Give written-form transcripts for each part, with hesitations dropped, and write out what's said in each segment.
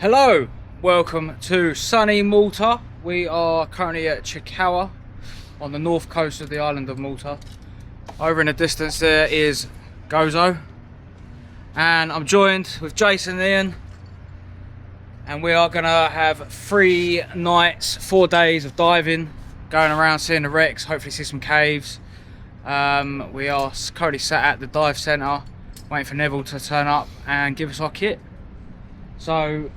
Hello, welcome to sunny Malta. We are currently at Cirkewwa on the north coast of the island of Malta. Over in the distance there is Gozo, and I'm joined with Jason and Ian, and we are gonna have 3 nights, 4 days of diving, going around seeing the wrecks, hopefully see some caves. We are currently sat at the dive centre waiting for Neville to turn up and give us our kit. So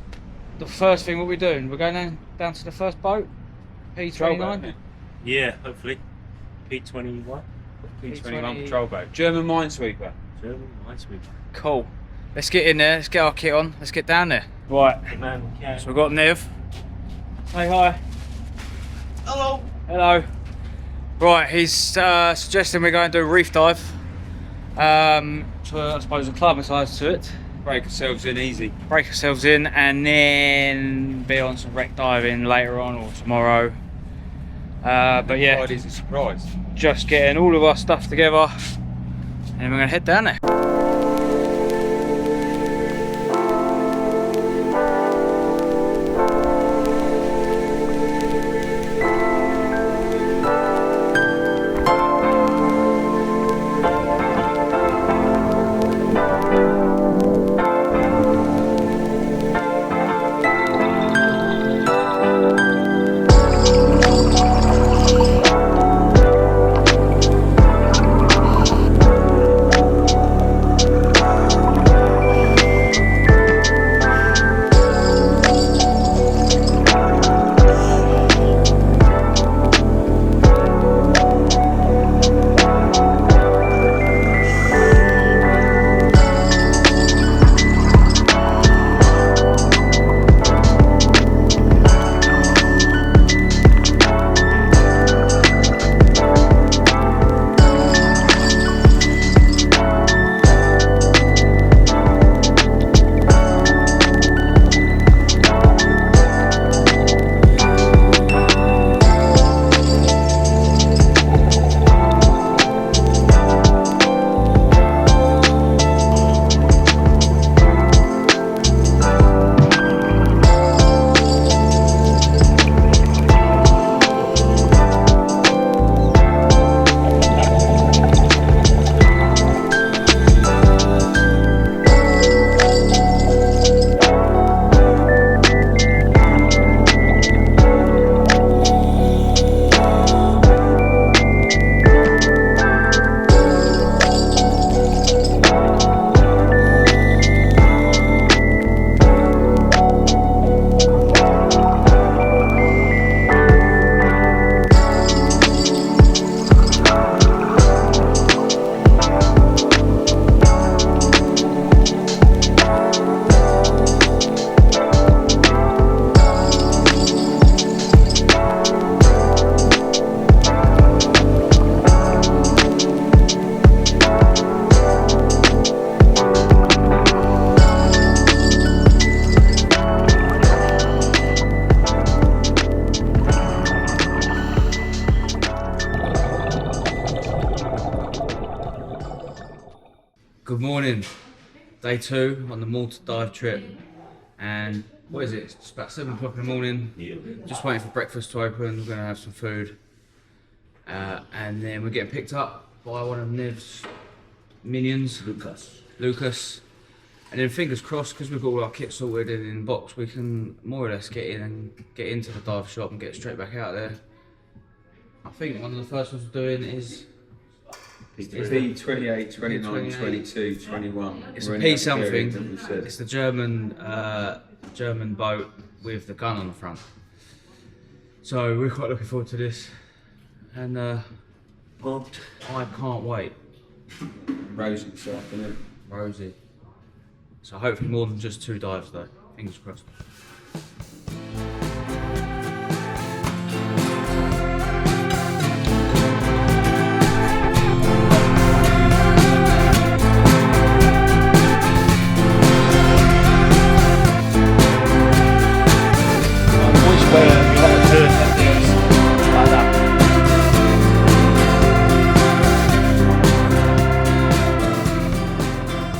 the first thing, what we're doing, we're going down to the first boat, P29. Yeah, hopefully. P29. P29 patrol boat. German minesweeper. German minesweeper. Cool. Let's get in there, let's get our kit on, let's get down there. Right. Good man, we can. So we've got Nev. Say hi. Hello. Hello. Right, he's suggesting we're going to do a reef dive. So I suppose acclimatise to it. Break ourselves in easy. Break ourselves in and then be on some wreck diving later on or tomorrow. But yeah, Friday's a surprise. just getting all of our stuff together and then we're going to head down there. Good morning, day 2 on the Malta dive trip, and what is it, it's about 7 o'clock in the morning. Yeah. Just waiting for breakfast to open. We're going to have some food and then we're getting picked up by one of Nev's minions, Lucas, and then fingers crossed, because we've got all our kit sorted and in the box, we can more or less get in and get into the dive shop and get straight back out there. I think one of the first ones we're doing is P28, 29, 22, 21. It's We're a in P that something. period that we said. It's the German boat with the gun on the front. So we're quite looking forward to this, and I can't wait. Rozi this afternoon. Rosie. So hopefully more than just 2 dives though. Fingers crossed.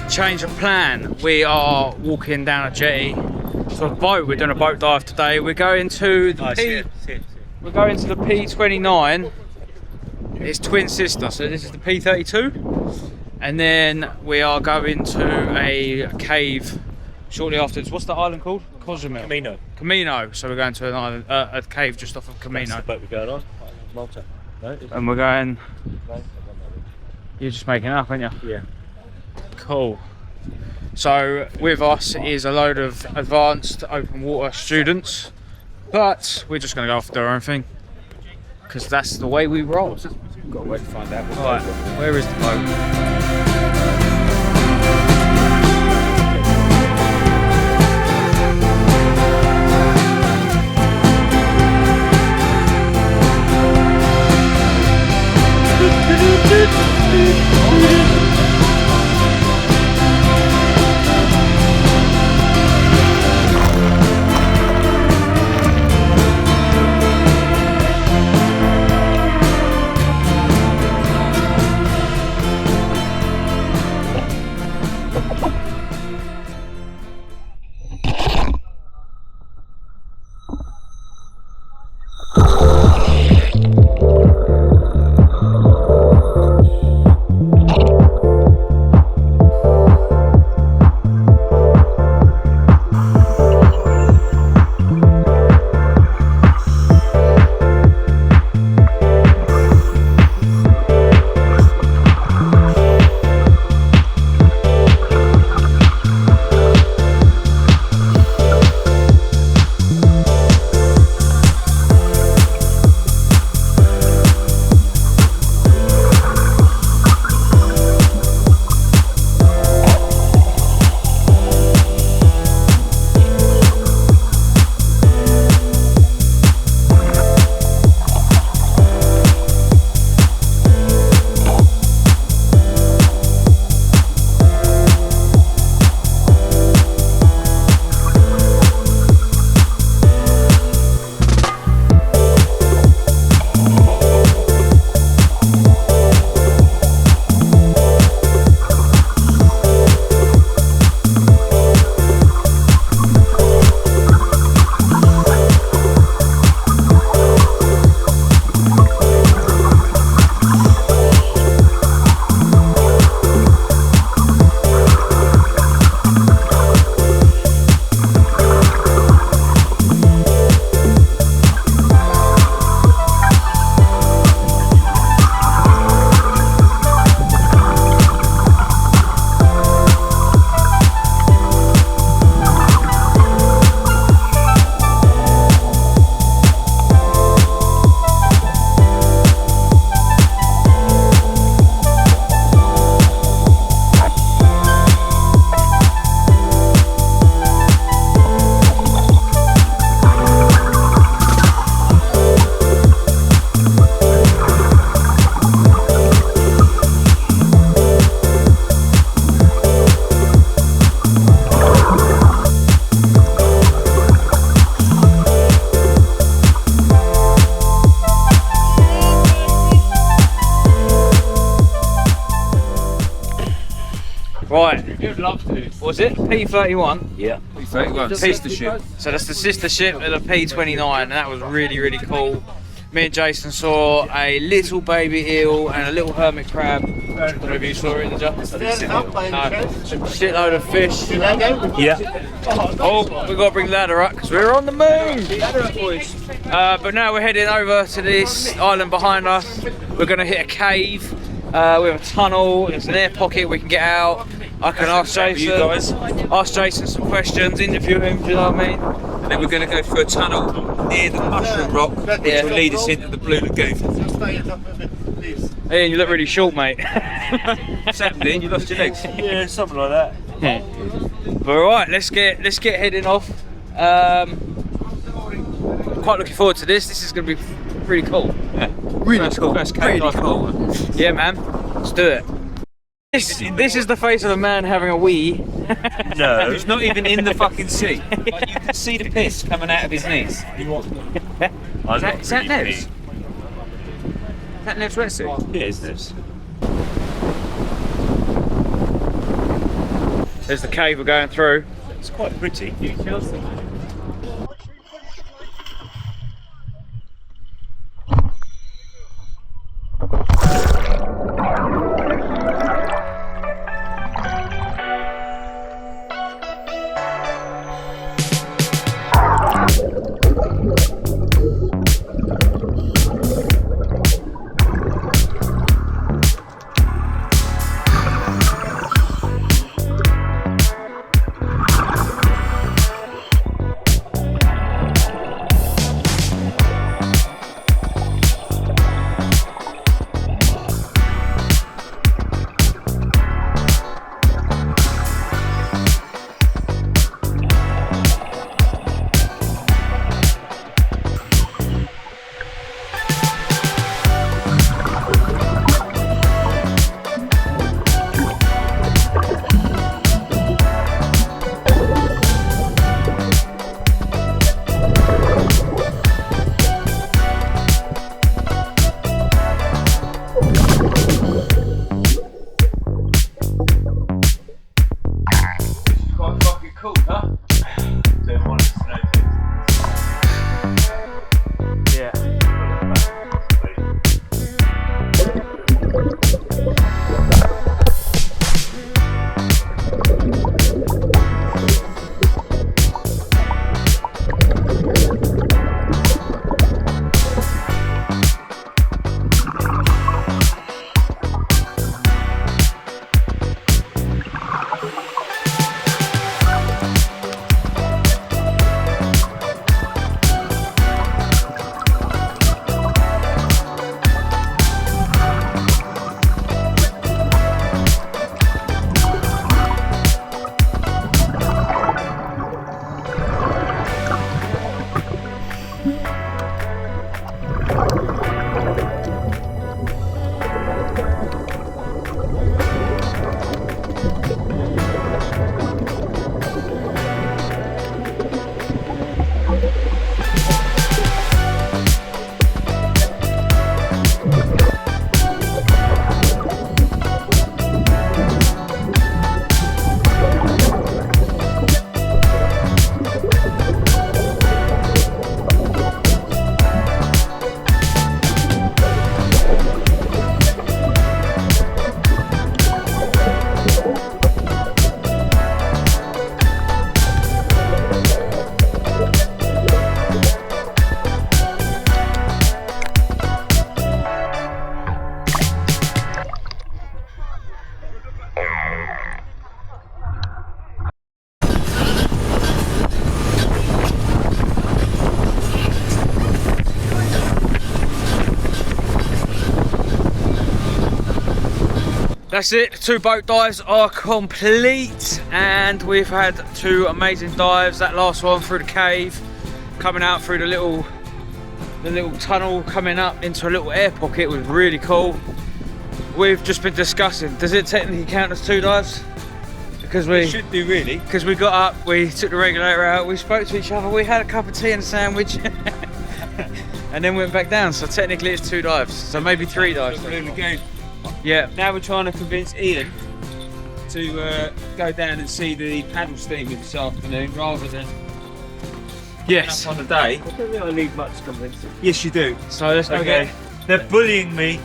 Change of plan. We are walking down a jetty to a boat. We're doing a boat dive today. We're going to the We're going to the P29. It's twin sister, so this is the P32, and then we are going to a cave shortly afterwards. What's the island called? Cozumel. Comino. Camino. So we're going to an island, a cave just off of Comino. That's the boat we're going on. Malta. No, And we're going. You're just making it up, aren't you? yeah. Cool. So with us is a load of advanced open water students, but we're just going to go off and do our own thing because that's the way we roll. Got to wait to find out. Right, where is the boat? Right. You'd love to. Was it P31? Yeah. P31 sister ship. So that's the sister ship of the P29, and that was really, really cool. Me and Jason saw a little baby eel and a little hermit crab. I don't know if you saw it, did you? No. Shitload of fish. Yeah. Oh, we've got to bring the ladder up because we're on the moon. But now we're heading over to this island behind us. We're going to hit a cave. We have a tunnel. There's an air pocket we can get out. I can ask Jason. Ask Jason some questions. Interview him. Do you know what I mean? And then we're going to go through a tunnel near the mushroom rock, which will lead us into the Blue Lagoon. Ian, you look really short, mate. What's happening? You lost your legs? Yeah, something like that. But alright, let's get heading off. Quite looking forward to this. This is going to be really cool. Yeah. Really cool. Really cool. Yeah, man. Let's do it. This is the face of a man having a wee. No. He's not even in the fucking sea. Like, you can see the piss coming out of his knees. Is that Nev's? Is that Nev's wetsuit? Yeah, it's this. There's the cave we're going through. It's quite pretty. That's it, the 2 boat dives are complete and we've had 2 amazing dives. That last one through the cave, coming out through the little tunnel, coming up into a little air pocket was really cool. We've just been discussing, does it technically count as 2 dives? Because we should do really. Because we got up, we took the regulator out, we spoke to each other, we had a cup of tea and a sandwich and then went back down, so technically it's 2 dives, so maybe 3 dives. Blue Lagoon. Yeah. Now we're trying to convince Ian to go down and see the paddle steamer this afternoon rather than yes up on the day. I don't think I need much convincing. Yes, you do. So let's go Okay. They're bullying me.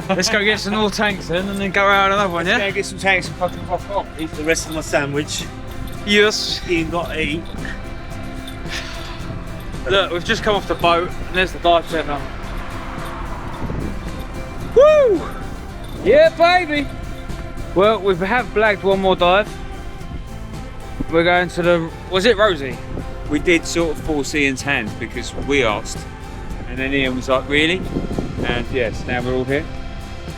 let's go get some more tanks then and then go out another one, Let's yeah? go get some tanks and fucking rock off. Eat the rest of my sandwich. Yes. Ian got to eat. Look, we've just come off the boat and there's the dive centre. Woo! Yeah, baby! Well, we have blagged one more dive. We're going to the, was it Rozi? We did sort of force Ian's hand because we asked. And then Ian was like, really? And yes, now we're all here.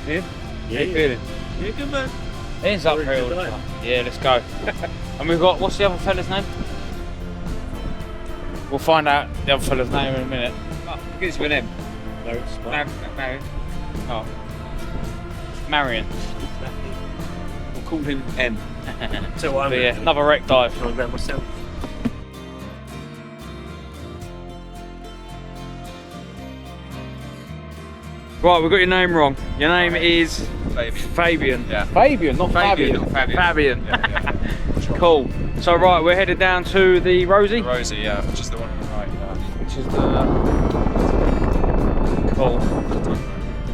Ian? How you feeling? Yeah, good man. Ian's up here all the time. Yeah, let's go. And we've got, what's the other fella's name? We'll find out the other fella's name in a minute. Oh, begins with an M. No, it's fine. Marion. Oh. Marion. We'll call him M. So what I'm But gonna yeah, do, another wreck dive. I'll grab myself. Right, we've got your name wrong. Your name is Fabian. Fabian. Yeah. Fabian, not Fabian. Not Fabian. Fabian. Yeah. Cool. So right, we're headed down to the Rozi, Rosie, yeah, which is the one on the right. which is the cool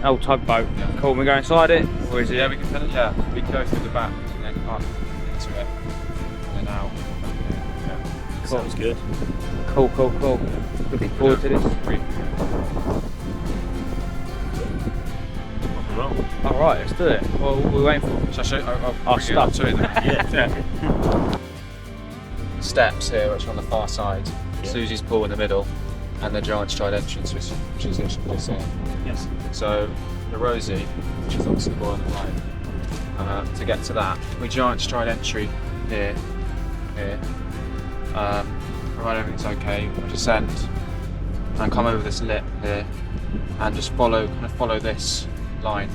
old tugboat. Yeah. Cool. We go inside it, or is it? Yeah, we can finish. Yeah, we can go through the back and then up into it, and then out. Yeah. Sounds good. Cool. Looking forward to this. All right, let's do it. Well, we're waiting for. So I'll I'll bring it stop. up to it then. Yeah. Steps here, which are on the far side. Yeah. Susie's pool in the middle, and the giant stride entrance, which is literally just here. Yes. So the Rozi, which is obviously the on the right, to get to that, we giant stride entry here. Provided everything's okay, we descend and come over this lip here, and just follow this line.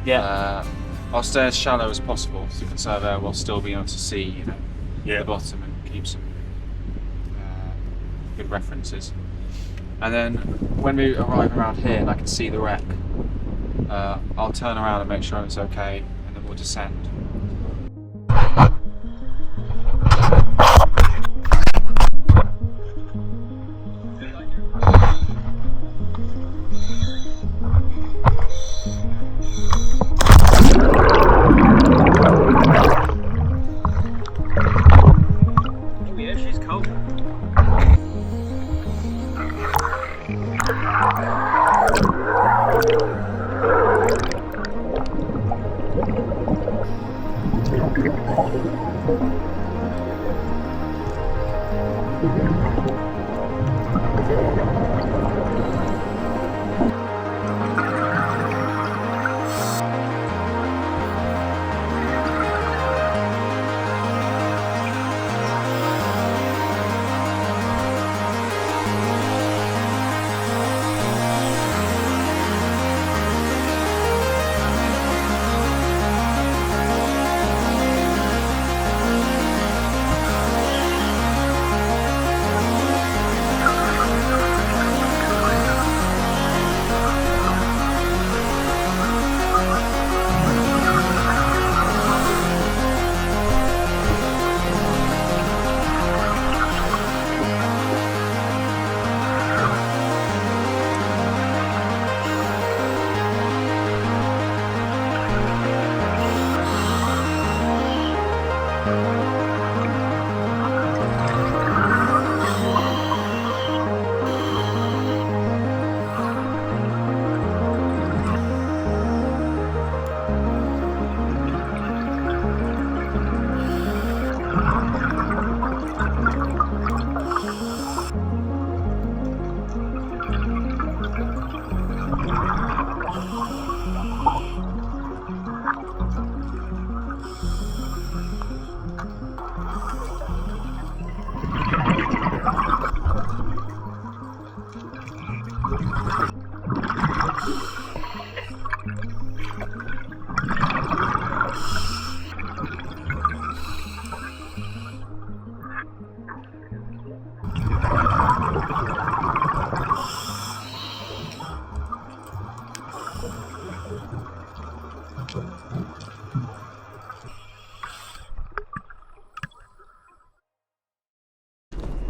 Yeah. I'll stay as shallow as possible to conserve air while still being able to see, Yeah. the bottom and keep some good references. And then when we arrive around here and I can see the wreck, I'll turn around and make sure it's okay, and then we'll descend. Oh yeah, she's cold.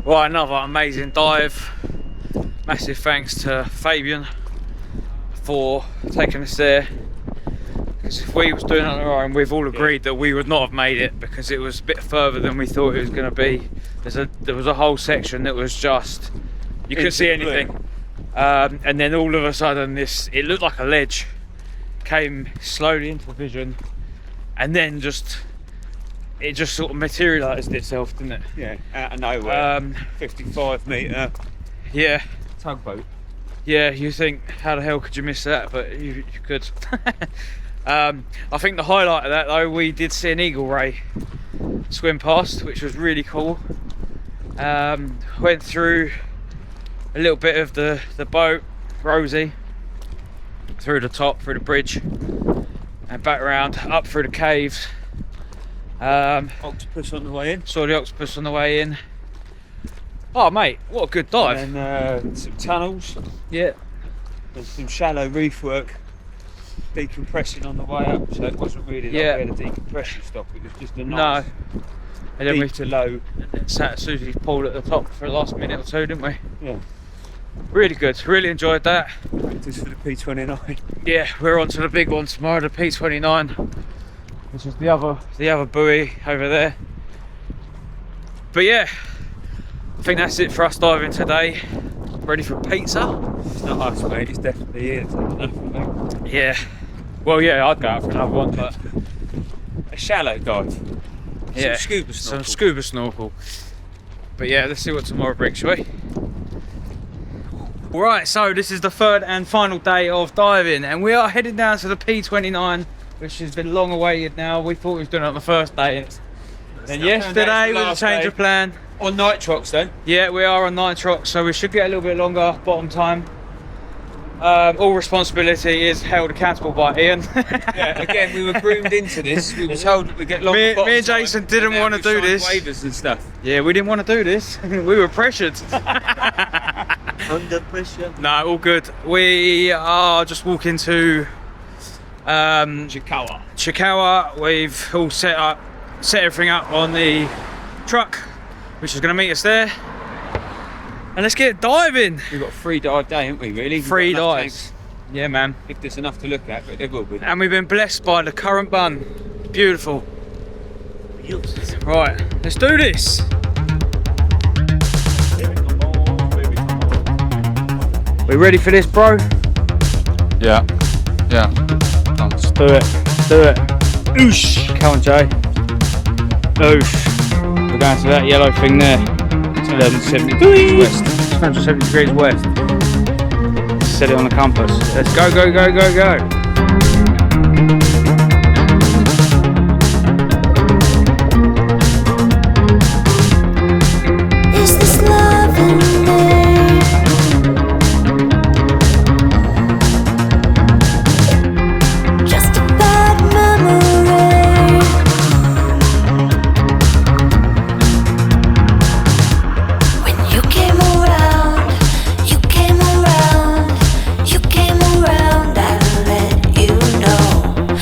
Right, another amazing dive. Massive thanks to Fabian for taking us there. Because if we was doing it on our own, we've all agreed that we would not have made it because it was a bit further than we thought it was going to be. There was a whole section that was just, you couldn't see anything. And then all of a sudden it looked like a ledge came slowly into the vision, and then it just sort of materialised itself, didn't it? Yeah, out of nowhere. 55 metre Yeah. tugboat. Yeah, you think, how the hell could you miss that? But you could. I think the highlight of that though, we did see an eagle ray swim past, which was really cool. Went through a little bit of the boat, Rozi, through the top, through the bridge, and back around, up through the caves. Octopus on the way in. Saw the octopus on the way in. Oh mate, what a good dive. And then some tunnels. Yeah. There's some shallow reef work, decompressing on the way up, so it wasn't really like we Yeah. had a decompression stop, it was just a nice And then we deep to low. sat at Susie's pool at the top for the last minute or two, didn't we? Yeah. Really good, really enjoyed that. Practice for the P29. Yeah, we're on to the big one tomorrow, the P29, which is the other buoy over there. But yeah, think that's it for us diving today. Ready for pizza? It's not us, mate. It's definitely it. Yeah. Well, yeah, I'd go out for another one, but A shallow dive. yeah, Some scuba snorkel. some scuba snorkel. But yeah, let's see what tomorrow brings, shall we? Right, so this is the third and final day of diving, and we are headed down to the P29, which has been long awaited now. We thought we was doing it on the first day, and yesterday was a change of plan. On nitrox though. Yeah, we are on nitrox, so we should get a little bit longer bottom time. All responsibility is held accountable by Ian. Yeah, again, we were groomed into this. We were told that we get longer Me bottom and time, Jason didn't and then want to we do signed this. waivers and stuff. Yeah, we didn't want to do this. We were pressured. Under pressure. No, all good. We are just walking to Cirkewwa. Cirkewwa. We've all set everything up on the truck, which is going to meet us there. And let's get diving. We've got a 3 dive day, haven't we, really? We've 3 got enough dives. tanks. Yeah, man. If there's enough to look at, but there will be. And we've been blessed by the current bun. Beautiful. Right, let's do this. We ready for this, bro? Yeah. Yeah. Let's do it. Let's do it. Oosh. Come on, Jay. Oosh. We're going to that yellow thing there. 270 degrees west. 270 degrees west. Set it on the compass. Let's go, go, go, go, go. Is this love in me? Just a bad memory. When you came around, you came around, you came around, I let you know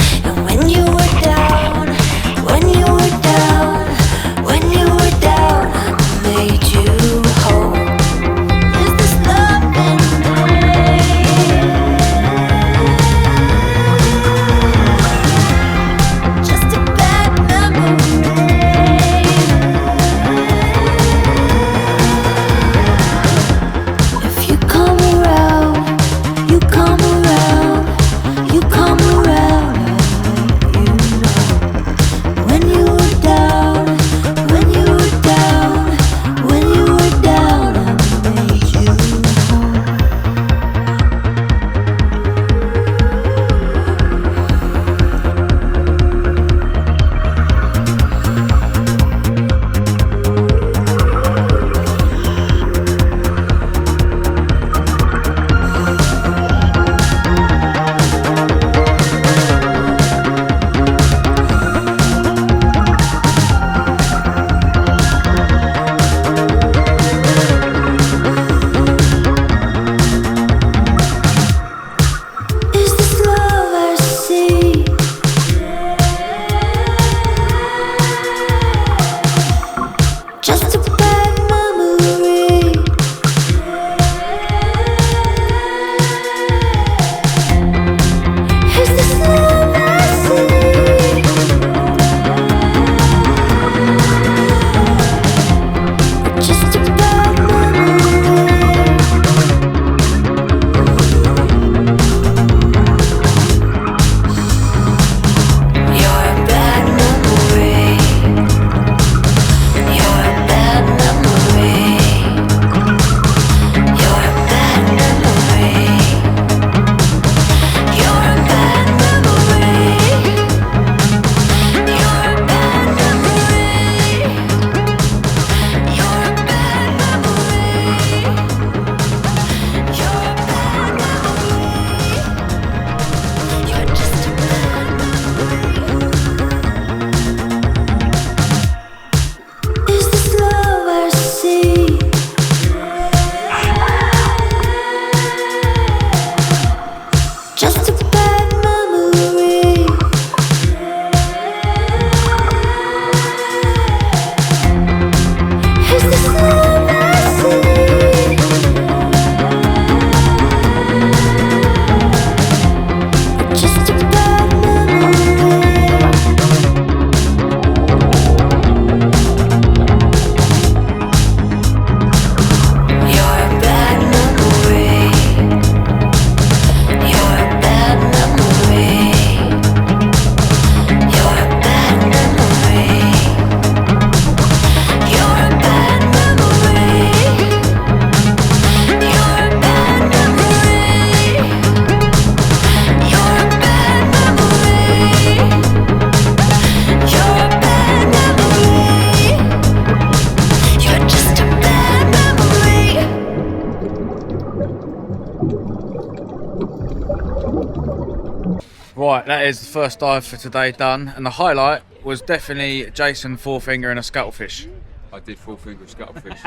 Right, that is the first dive for today done, and the highlight was definitely Jason four finger and a scuttlefish. I did 4 finger scuttlefish.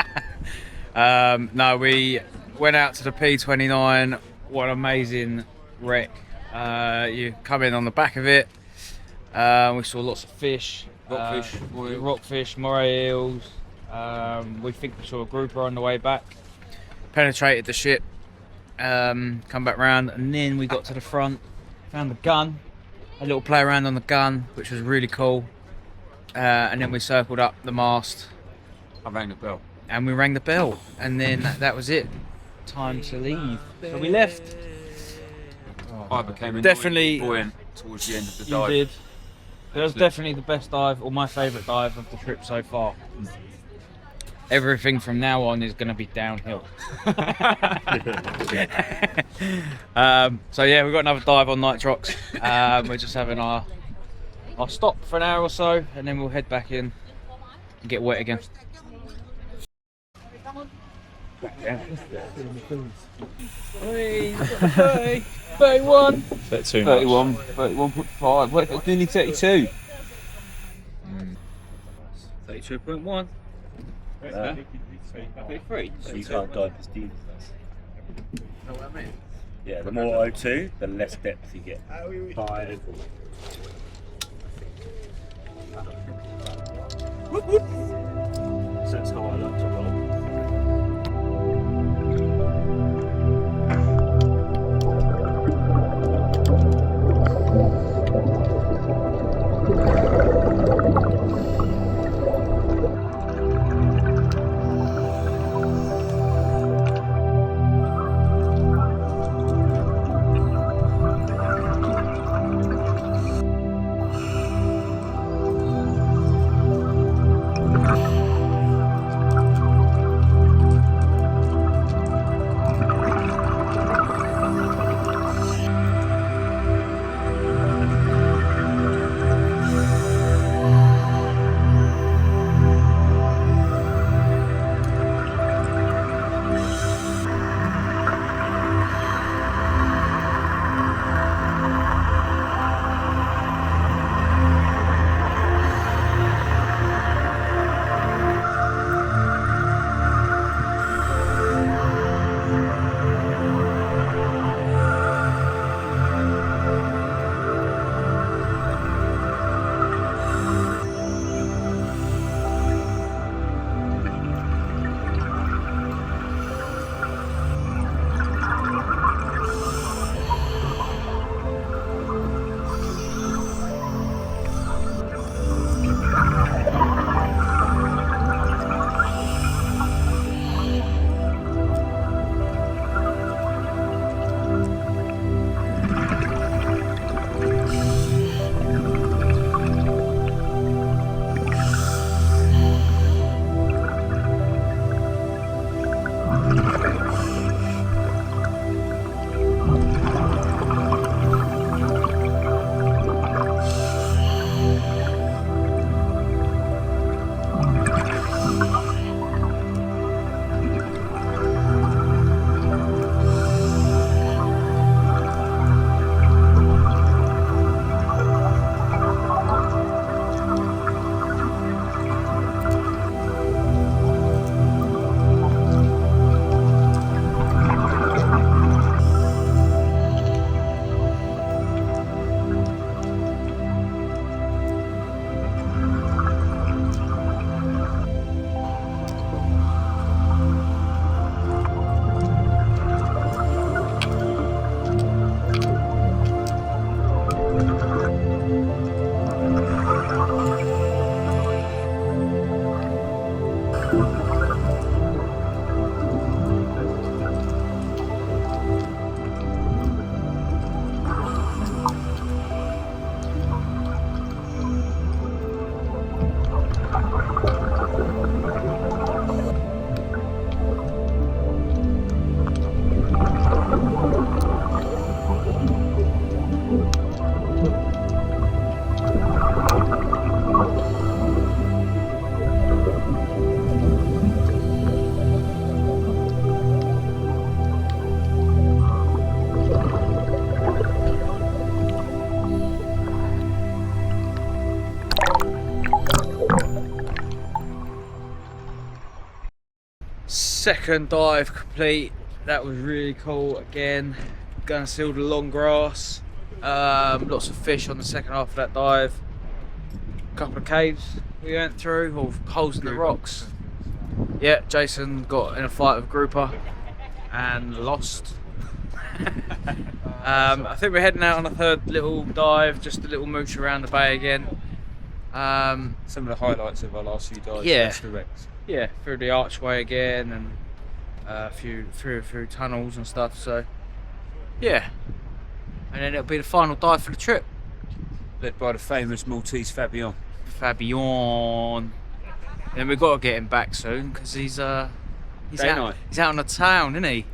No, we went out to the P29. What an amazing wreck! You come in on the back of it. We saw lots of fish, Rockfish, moray. rockfish, moray eels. We think we saw a grouper on the way back. Penetrated the ship. Come back round, and then we got to the front. Found the gun. A little play around on the gun, which was really cool. And then we circled up the mast. I rang the bell. And we rang the bell, and then that was it. Time to leave. So we left. I became Definitely- buoyant towards the end of the You dive. did. It was definitely the best dive, or my favourite dive of the trip so far. Everything from now on is going to be downhill. So yeah, we've got another dive on Nitrox. We're just having our stop for an hour or so, and then we'll head back in and get wet again. Hey, 31. 31.5. Wait, it's nearly 32. 32.1. 33. So you can't dive as deep as us. Yeah, the more O2, the less depth you get. 5. So that's how I like to roll. second dive complete. That was really cool. Again, gonna see all the long grass. Lots of fish on the second half of that dive. A couple of caves we went through, or holes in the rocks. Yeah, Jason got in a fight with a grouper and lost. I think we're heading out on a third little dive, just a little mooch around the bay again. Some of the highlights of our last few dives. Yeah. That's the wrecks. Yeah, through the archway again, and through tunnels and stuff. So yeah, and then it'll be the final dive for the trip. Led by the famous Maltese Fabian. Fabian. And we've got to get him back soon because he's out on the town, isn't he?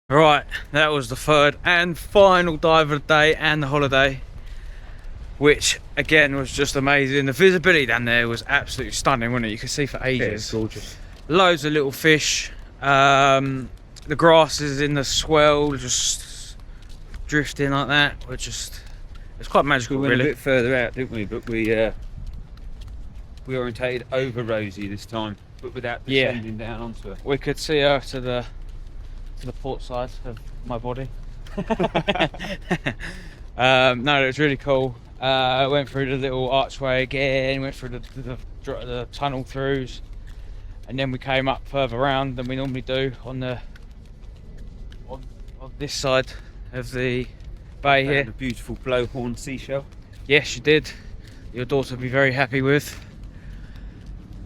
Right, that was the third and final dive of the day and the holiday, which again was just amazing. The visibility down there was absolutely stunning, wasn't it? You could see for ages. Yeah, it's gorgeous. Loads of little fish. The grasses in the swell just drifting like that. It's quite magical, We went really. a bit further out, didn't we? But we orientated over Rosie this time, but without descending down onto her. We could see her to the port side of my body. No, it was really cool. Went through the little archway again, went through the tunnel throughs, and then we came up further around than we normally do on this side of the bay here. The beautiful blowhorn seashell. Yes, you did. Your daughter will be very happy with.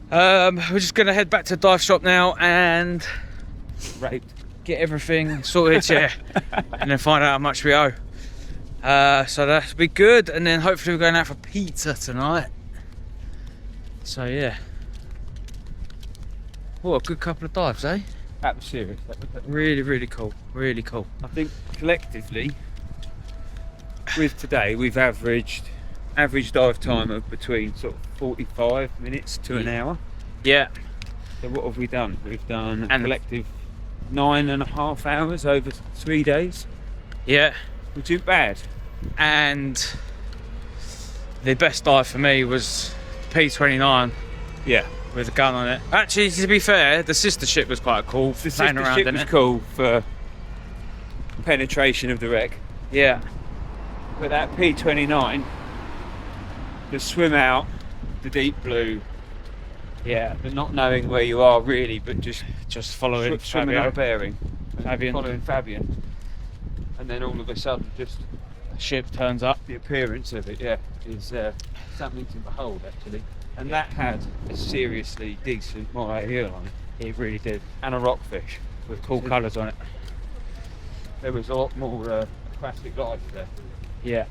We're just gonna head back to the dive shop now and Raped. get everything sorted, yeah, and then find out how much we owe. So that'll be good, and then hopefully we're going out for pizza tonight. So yeah. What a good couple of dives, eh? That was serious. Really, really cool. Really cool. I think collectively, with today, we've average dive time of between sort of 45 minutes to an hour. Yeah. So what have we done? We've done a collective 9.5 hours over 3 days. Yeah. Which isn't bad. And the best dive for me was P29. Yeah. With a gun on it. Actually, to be fair, the sister ship was quite cool. The playing sister around ship in was it. cool for penetration of the wreck. Yeah. But that P29, to swim out the deep blue, Yeah. but not knowing where you are really, but just following swimming Fabio. out a bearing, and Fabian. following Fabian, and then all of a sudden, just Ship turns up. the appearance of it, is something to behold actually. And that had a seriously decent moray eel on it. It really did. And a rockfish With cool colours on it. There was a lot more aquatic life there. Yeah.